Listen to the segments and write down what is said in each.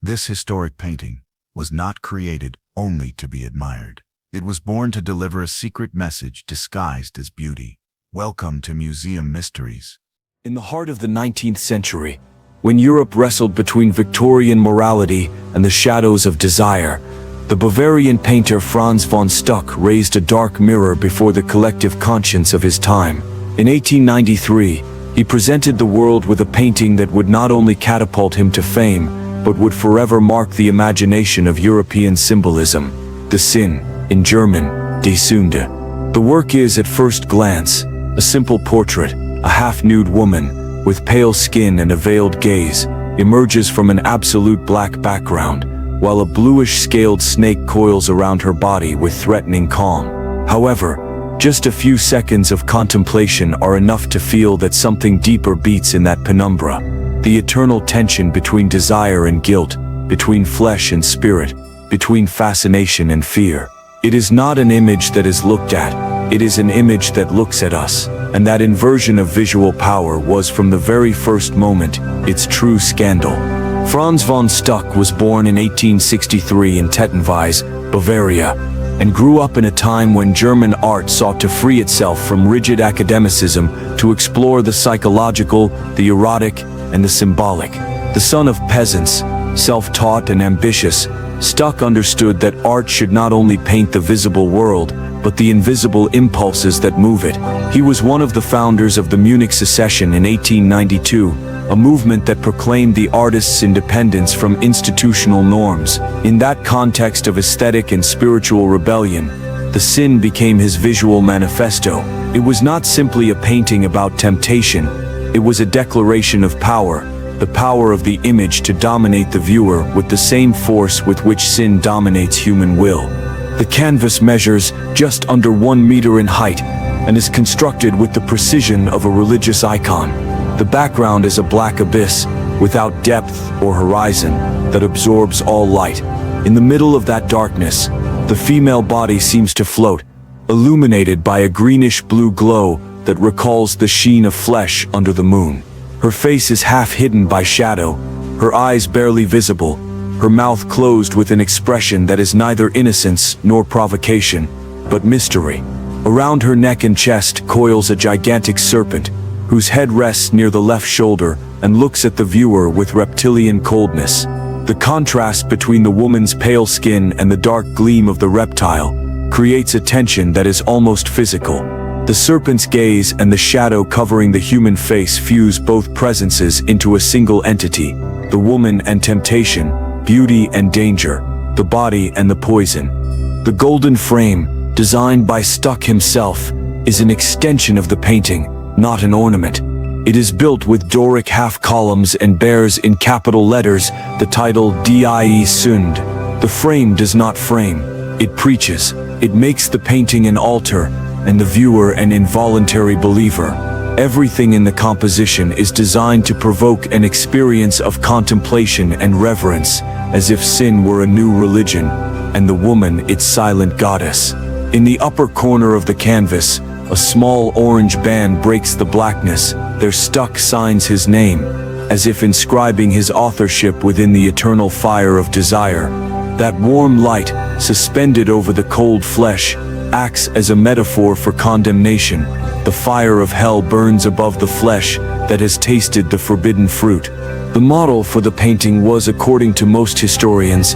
This historic painting was not created only to be admired. It was born to deliver a secret message disguised as beauty. Welcome to Museum Mysteries. In the heart of the 19th century, when Europe wrestled between Victorian morality and the shadows of desire, the Bavarian painter Franz von Stuck raised a dark mirror before the collective conscience of his time. In 1893, he presented the world with a painting that would not only catapult him to fame, but would forever mark the imagination of European symbolism, the Sinn, in German, Die Sünde. The work is, at first glance, a simple portrait. A half-nude woman, with pale skin and a veiled gaze, emerges from an absolute black background, while a bluish-scaled snake coils around her body with threatening calm. However, just a few seconds of contemplation are enough to feel that something deeper beats in that penumbra. The eternal tension between desire and guilt, between flesh and spirit, between fascination and fear. It is not an image that is looked at, it is an image that looks at us, and that inversion of visual power was from the very first moment its true scandal. Franz von Stuck was born in 1863 in Tettenweis, Bavaria, and grew up in a time when German art sought to free itself from rigid academicism to explore the psychological, the erotic, and the symbolic. The son of peasants, self-taught and ambitious, Stuck understood that art should not only paint the visible world, but the invisible impulses that move it. He was one of the founders of the Munich Secession in 1892, a movement that proclaimed the artist's independence from institutional norms. In that context of aesthetic and spiritual rebellion, the Sinn became his visual manifesto. It was not simply a painting about temptation, it was a declaration of power, the power of the image to dominate the viewer with the same force with which sin dominates human will. The canvas measures just under 1 meter in height and is constructed with the precision of a religious icon. The background is a black abyss, without depth or horizon, that absorbs all light. In the middle of that darkness, the female body seems to float, illuminated by a greenish-blue glow that recalls the sheen of flesh under the moon. Her face is half hidden by shadow, her eyes barely visible, her mouth closed with an expression that is neither innocence nor provocation, but mystery. Around her neck and chest coils a gigantic serpent, whose head rests near the left shoulder and looks at the viewer with reptilian coldness. The contrast between the woman's pale skin and the dark gleam of the reptile creates a tension that is almost physical. The serpent's gaze and the shadow covering the human face fuse both presences into a single entity, the woman and temptation, beauty and danger, the body and the poison. The golden frame, designed by Stuck himself, is an extension of the painting, not an ornament. It is built with Doric half-columns and bears in capital letters the title Die Sünde. The frame does not frame, it preaches. It makes the painting an altar, and the viewer an involuntary believer. Everything in the composition is designed to provoke an experience of contemplation and reverence, as if sin were a new religion, and the woman its silent goddess. In the upper corner of the canvas, a small orange band breaks the blackness. There Stuck signs his name, as if inscribing his authorship within the eternal fire of desire. That warm light, suspended over the cold flesh, acts as a metaphor for condemnation. The fire of hell burns above the flesh that has tasted the forbidden fruit. The model for the painting was, according to most historians,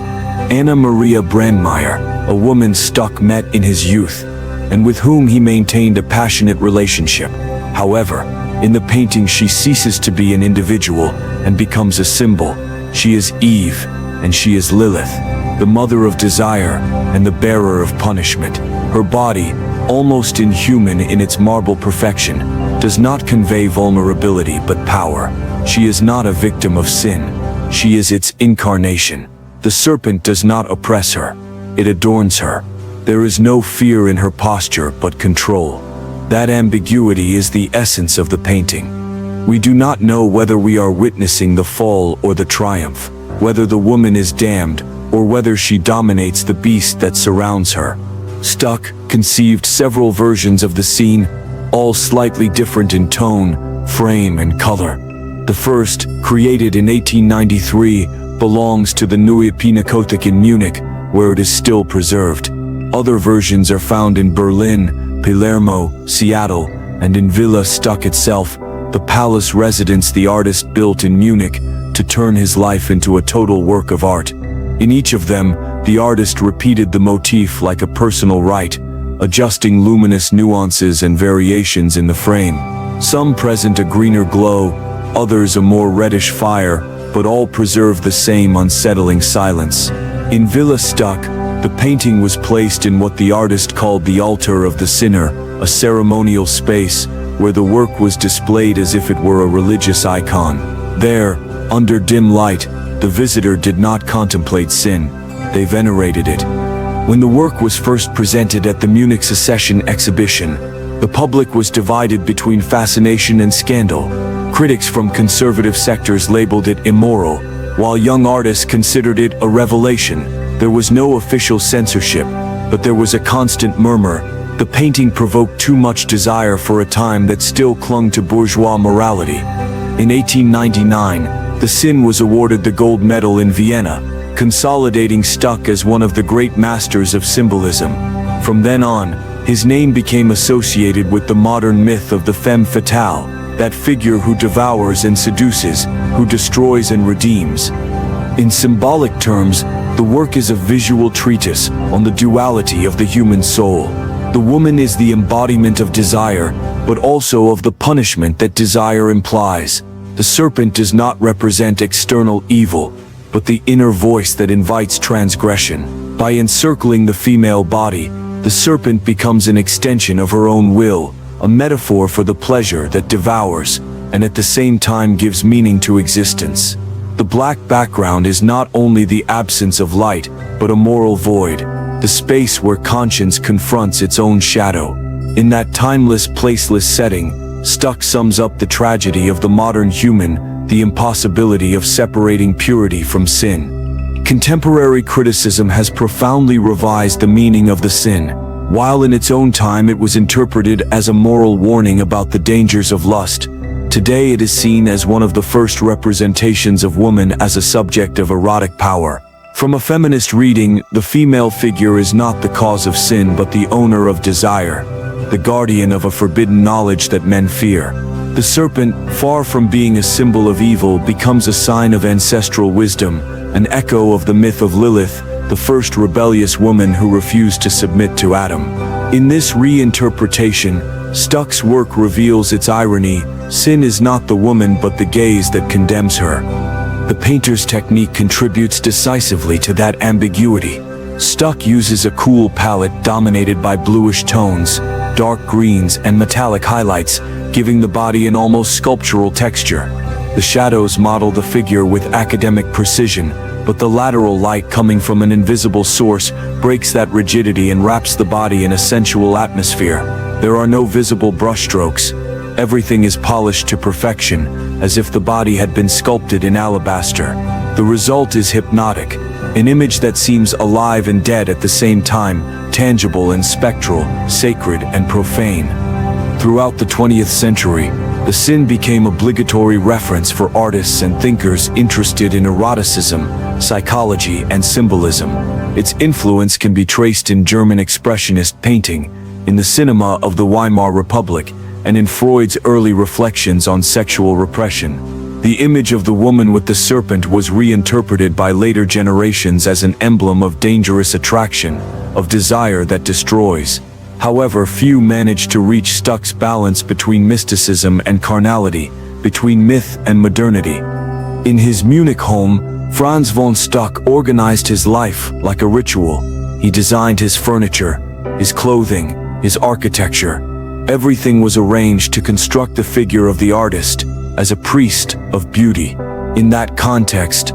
Anna Maria Brandmeier, a woman Stuck met in his youth, and with whom he maintained a passionate relationship. However, in the painting she ceases to be an individual and becomes a symbol. She is Eve, and she is Lilith, the mother of desire and the bearer of punishment. Her body, almost inhuman in its marble perfection, does not convey vulnerability but power. She is not a victim of sin, she is its incarnation. The serpent does not oppress her, it adorns her. There is no fear in her posture but control. That ambiguity is the essence of the painting. We do not know whether we are witnessing the fall or the triumph, whether the woman is damned or whether she dominates the beast that surrounds her. Stuck conceived several versions of the scene, all slightly different in tone, frame, and color. The first, created in 1893, belongs to the Neue Pinakothek in Munich, where it is still preserved. Other versions are found in Berlin, Palermo, Seattle, and in Villa Stuck itself, the palace residence the artist built in Munich to turn his life into a total work of art. In each of them, the artist repeated the motif like a personal rite, adjusting luminous nuances and variations in the frame. Some present a greener glow, others a more reddish fire, but all preserve the same unsettling silence. In Villa Stuck, the painting was placed in what the artist called the altar of the sinner, a ceremonial space where the work was displayed as if it were a religious icon. There, under dim light, the visitor did not contemplate sin, they venerated it. When the work was first presented at the Munich Secession exhibition, the public was divided between fascination and scandal. Critics from conservative sectors labeled it immoral, while young artists considered it a revelation. There was no official censorship, but there was a constant murmur. The painting provoked too much desire for a time that still clung to bourgeois morality. In 1899, the Sin was awarded the gold medal in Vienna, consolidating Stuck as one of the great masters of symbolism. From then on, his name became associated with the modern myth of the femme fatale, that figure who devours and seduces, who destroys and redeems. In symbolic terms, the work is a visual treatise on the duality of the human soul. The woman is the embodiment of desire, but also of the punishment that desire implies. The serpent does not represent external evil, but the inner voice that invites transgression. By encircling the female body, the serpent becomes an extension of her own will, a metaphor for the pleasure that devours, and at the same time gives meaning to existence. The black background is not only the absence of light, but a moral void, the space where conscience confronts its own shadow. In that timeless, placeless setting, Stuck sums up the tragedy of the modern human, the impossibility of separating purity from sin. Contemporary criticism has profoundly revised the meaning of the sin. While in its own time it was interpreted as a moral warning about the dangers of lust, today it is seen as one of the first representations of woman as a subject of erotic power. From a feminist reading, the female figure is not the cause of sin but the owner of desire, the guardian of a forbidden knowledge that men fear. The serpent, far from being a symbol of evil, becomes a sign of ancestral wisdom, an echo of the myth of Lilith, the first rebellious woman who refused to submit to Adam. In this reinterpretation, Stuck's work reveals its irony. Sin is not the woman but the gaze that condemns her. The painter's technique contributes decisively to that ambiguity. Stuck uses a cool palette dominated by bluish tones, dark greens, and metallic highlights, giving the body an almost sculptural texture. The shadows model the figure with academic precision, but the lateral light coming from an invisible source breaks that rigidity and wraps the body in a sensual atmosphere. There are no visible brushstrokes. Everything is polished to perfection, as if the body had been sculpted in alabaster. The result is hypnotic, an image that seems alive and dead at the same time, tangible and spectral, sacred and profane. Throughout the 20th century, the Sin became obligatory reference for artists and thinkers interested in eroticism, psychology, and symbolism. Its influence can be traced in German expressionist painting, in the cinema of the Weimar Republic, and in Freud's early reflections on sexual repression. The image of the woman with the serpent was reinterpreted by later generations as an emblem of dangerous attraction, of desire that destroys. However, few managed to reach Stuck's balance between mysticism and carnality, between myth and modernity. In his Munich home, Franz von Stuck organized his life like a ritual. He designed his furniture, his clothing, his architecture. Everything was arranged to construct the figure of the artist as a priest of beauty. In that context,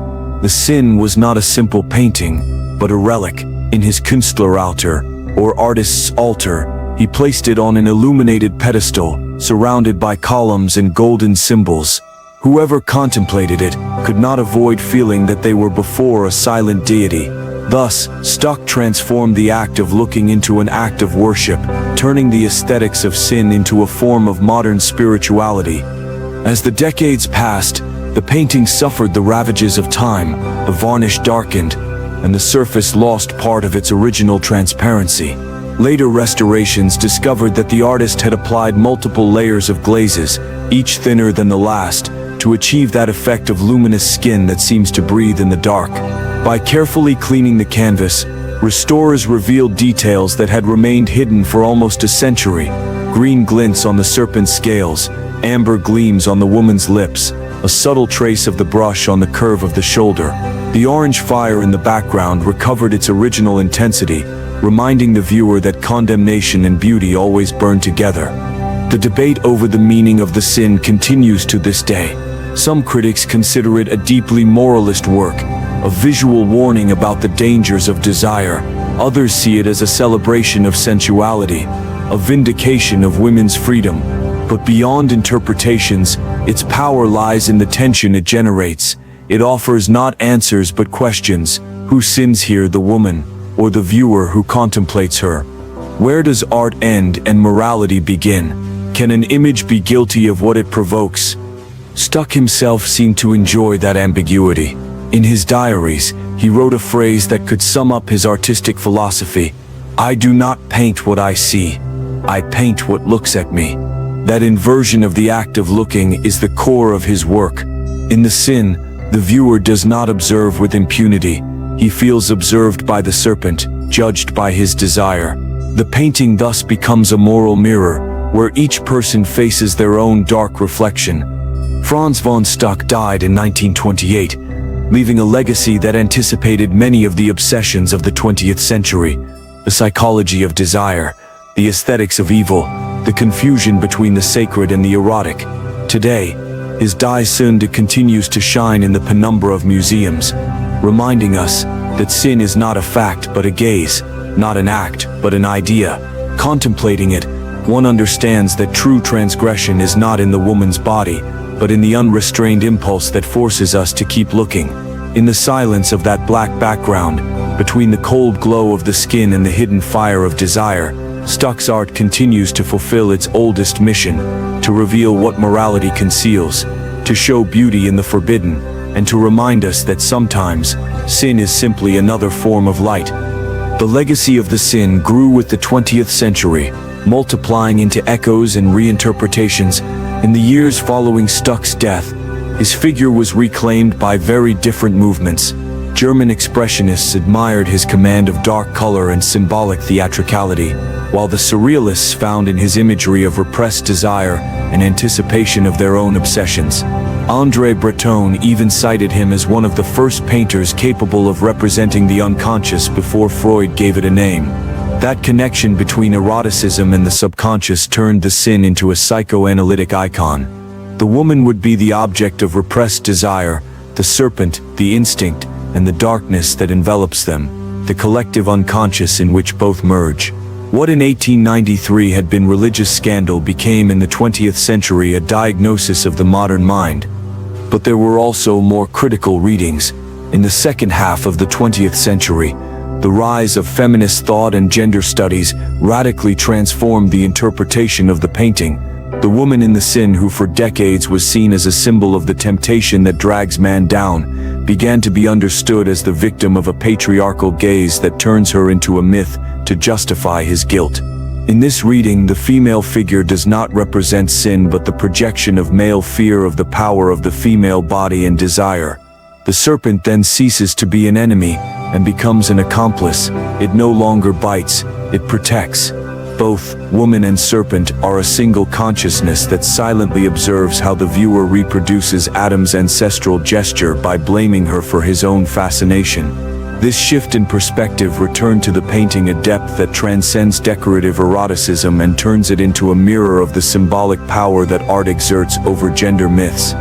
the Sin was not a simple painting, but a relic. In his Künstleraltar, or artist's altar, he placed it on an illuminated pedestal, surrounded by columns and golden symbols. Whoever contemplated it could not avoid feeling that they were before a silent deity. Thus, Stuck transformed the act of looking into an act of worship, turning the aesthetics of sin into a form of modern spirituality. As the decades passed, The painting suffered the ravages of time, the varnish darkened, and the surface lost part of its original transparency. Later restorations discovered that the artist had applied multiple layers of glazes, each thinner than the last, to achieve that effect of luminous skin that seems to breathe in the dark. By carefully cleaning the canvas, restorers revealed details that had remained hidden for almost a century: green glints on the serpent's scales, amber gleams on the woman's lips, a subtle trace of the brush on the curve of the shoulder. The orange fire in the background recovered its original intensity, reminding the viewer that condemnation and beauty always burn together. The debate over the meaning of the sin continues to this day. Some critics consider it a deeply moralist work, a visual warning about the dangers of desire. Others see it as a celebration of sensuality, a vindication of women's freedom. But beyond interpretations, its power lies in the tension it generates. It offers not answers but questions. Who sins here, the woman, or the viewer who contemplates her? Where does art end and morality begin? Can an image be guilty of what it provokes? Stuck himself seemed to enjoy that ambiguity. In his diaries, he wrote a phrase that could sum up his artistic philosophy: "I do not paint what I see, I paint what looks at me." That inversion of the act of looking is the core of his work. In The Sin, the viewer does not observe with impunity. He feels observed by the serpent, judged by his desire. The painting thus becomes a moral mirror, where each person faces their own dark reflection. Franz von Stuck died in 1928, leaving a legacy that anticipated many of the obsessions of the 20th century: the psychology of desire, the aesthetics of evil, the confusion between the sacred and the erotic. Today, his Die Sünde continues to shine in the penumbra of museums, reminding us that sin is not a fact but a gaze, not an act but an idea. Contemplating it, one understands that true transgression is not in the woman's body, but in the unrestrained impulse that forces us to keep looking. In the silence of that black background, between the cold glow of the skin and the hidden fire of desire, Stuck's art continues to fulfill its oldest mission: to reveal what morality conceals, to show beauty in the forbidden, and to remind us that sometimes sin is simply another form of light. The legacy of The Sin grew with the 20th century, multiplying into echoes and reinterpretations. In the years following Stuck's death, his figure was reclaimed by very different movements. German expressionists admired his command of dark color and symbolic theatricality, while the surrealists found in his imagery of repressed desire and anticipation of their own obsessions. André Breton even cited him as one of the first painters capable of representing the unconscious before Freud gave it a name. That connection between eroticism and the subconscious turned The Sin into a psychoanalytic icon. The woman would be the object of repressed desire, the serpent, the instinct, and the darkness that envelops them, the collective unconscious in which both merge. What in 1893 had been religious scandal became in the 20th century a diagnosis of the modern mind. But there were also more critical readings. In the second half of the 20th century, the rise of feminist thought and gender studies radically transformed the interpretation of the painting. The woman in The Sin, who for decades was seen as a symbol of the temptation that drags man down, began to be understood as the victim of a patriarchal gaze that turns her into a myth to justify his guilt. In this reading, the female figure does not represent sin but the projection of male fear of the power of the female body and desire. The serpent then ceases to be an enemy and becomes an accomplice. It no longer bites, it protects. Both woman and serpent are a single consciousness that silently observes how the viewer reproduces Adam's ancestral gesture by blaming her for his own fascination. This shift in perspective returned to the painting a depth that transcends decorative eroticism and turns it into a mirror of the symbolic power that art exerts over gender myths.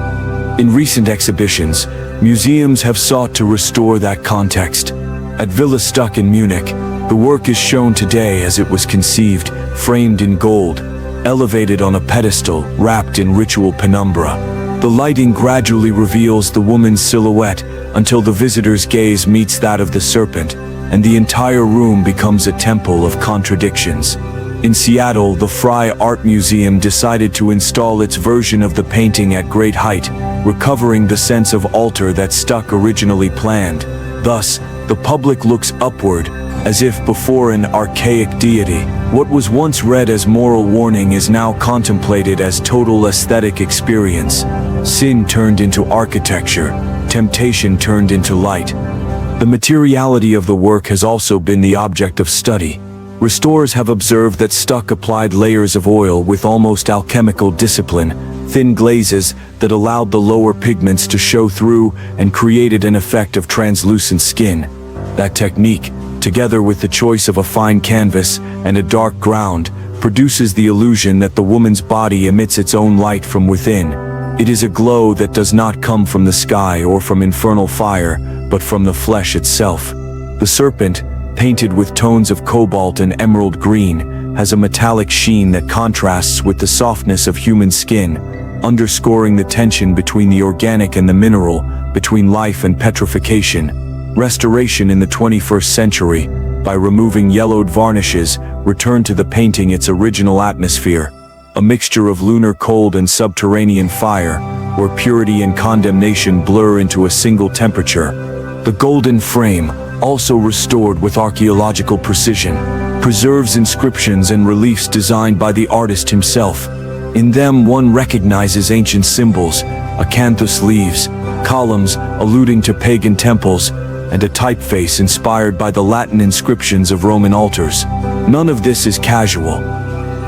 In recent exhibitions, museums have sought to restore that context. At Villa Stuck in Munich, the work is shown today as it was conceived, framed in gold, elevated on a pedestal, wrapped in ritual penumbra. The lighting gradually reveals the woman's silhouette until the visitor's gaze meets that of the serpent, and the entire room becomes a temple of contradictions. In Seattle, the Frye Art Museum decided to install its version of the painting at great height, recovering the sense of altar that Stuck originally planned. Thus, the public looks upward, as if before an archaic deity. What was once read as moral warning is now contemplated as total aesthetic experience. Sin turned into architecture, temptation turned into light. The materiality of the work has also been the object of study. Restorers have observed that Stuck applied layers of oil with almost alchemical discipline, thin glazes that allowed the lower pigments to show through and created an effect of translucent skin. That technique, together with the choice of a fine canvas and a dark ground, produces the illusion that the woman's body emits its own light from within. It is a glow that does not come from the sky or from infernal fire, but from the flesh itself. The serpent, painted with tones of cobalt and emerald green, has a metallic sheen that contrasts with the softness of human skin, underscoring the tension between the organic and the mineral, between life and petrification. Restoration in the 21st century, by removing yellowed varnishes, returned to the painting its original atmosphere, a mixture of lunar cold and subterranean fire, where purity and condemnation blur into a single temperature. The golden frame, also restored with archaeological precision, preserves inscriptions and reliefs designed by the artist himself. In them one recognizes ancient symbols, acanthus leaves, columns alluding to pagan temples, and a typeface inspired by the Latin inscriptions of Roman altars. None of this is casual.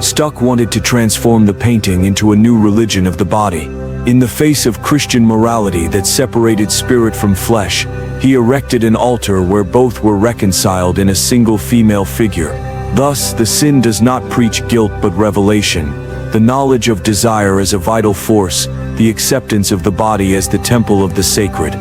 Stuck wanted to transform the painting into a new religion of the body. In the face of Christian morality that separated spirit from flesh, he erected an altar where both were reconciled in a single female figure. Thus, the sin does not preach guilt but revelation, the knowledge of desire as a vital force, the acceptance of the body as the temple of the sacred.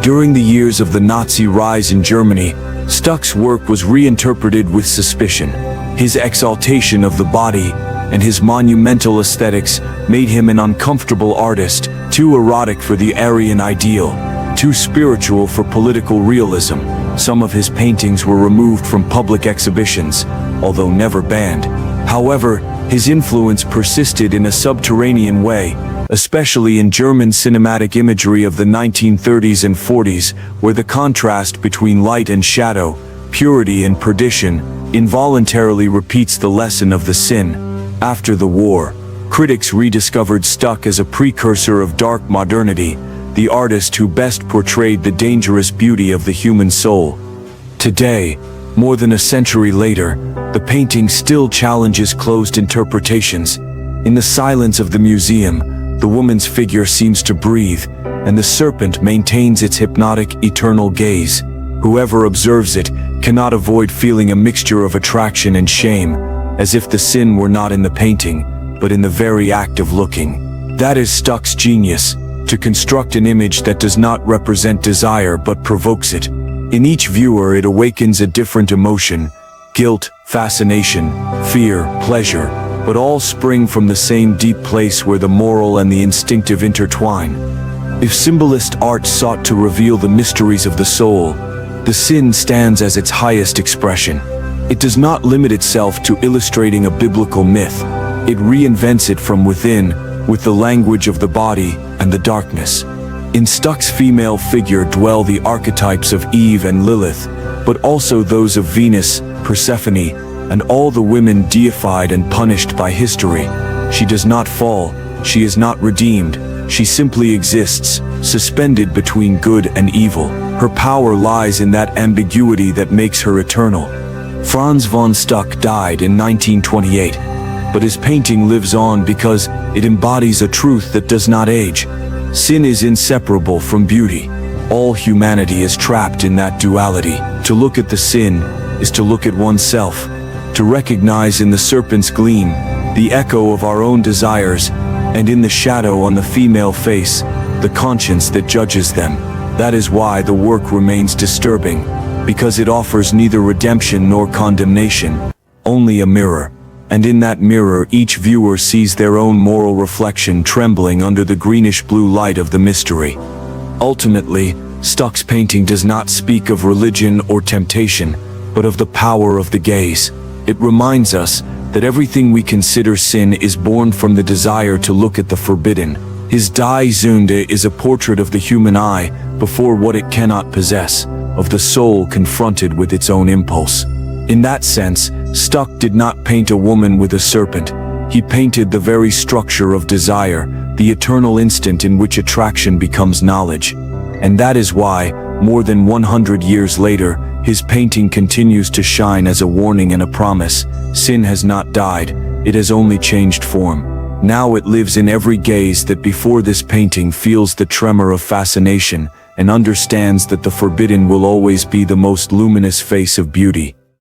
During the years of the Nazi rise in Germany, Stuck's work was reinterpreted with suspicion. His exaltation of the body and his monumental aesthetics made him an uncomfortable artist, too erotic for the Aryan ideal, too spiritual for political realism. Some of his paintings were removed from public exhibitions, although never banned. However, his influence persisted in a subterranean way, especially in German cinematic imagery of the 1930s and 40s, where the contrast between light and shadow, purity and perdition, involuntarily repeats the lesson of the sin. After the war, critics rediscovered Stuck as a precursor of dark modernity, the artist who best portrayed the dangerous beauty of the human soul. Today, more than a century later, the painting still challenges closed interpretations. In the silence of the museum, the woman's figure seems to breathe, and the serpent maintains its hypnotic, eternal gaze. Whoever observes it cannot avoid feeling a mixture of attraction and shame, as if the sin were not in the painting, but in the very act of looking. That is Stuck's genius, to construct an image that does not represent desire but provokes it. In each viewer it awakens a different emotion: guilt, fascination, fear, pleasure, but all spring from the same deep place where the moral and the instinctive intertwine. If symbolist art sought to reveal the mysteries of the soul, the sin stands as its highest expression. It does not limit itself to illustrating a biblical myth. It reinvents it from within, with the language of the body and the darkness. In Stuck's female figure dwell the archetypes of Eve and Lilith, but also those of Venus, Persephone, and all the women deified and punished by history. She does not fall, she is not redeemed, she simply exists, suspended between good and evil. Her power lies in that ambiguity that makes her eternal. Franz von Stuck died in 1928, but his painting lives on because it embodies a truth that does not age. Sin is inseparable from beauty. All humanity is trapped in that duality. To look at the sin is to look at oneself, to recognize in the serpent's gleam the echo of our own desires, and in the shadow on the female face, the conscience that judges them. That is why the work remains disturbing, because it offers neither redemption nor condemnation, only a mirror. And in that mirror each viewer sees their own moral reflection trembling under the greenish-blue light of the mystery. Ultimately, Stuck's painting does not speak of religion or temptation, but of the power of the gaze. It reminds us that everything we consider sin is born from the desire to look at the forbidden, His Die Zunde is a portrait of the human eye before what it cannot possess, of the soul confronted with its own impulse. In that sense, Stuck did not paint a woman with a serpent. He painted the very structure of desire, the eternal instant in which attraction becomes knowledge. And that is why, more than 100 years later, his painting continues to shine as a warning and a promise. Sin has not died, it has only changed form. Now it lives in every gaze that before this painting feels the tremor of fascination and understands that the forbidden will always be the most luminous face of beauty.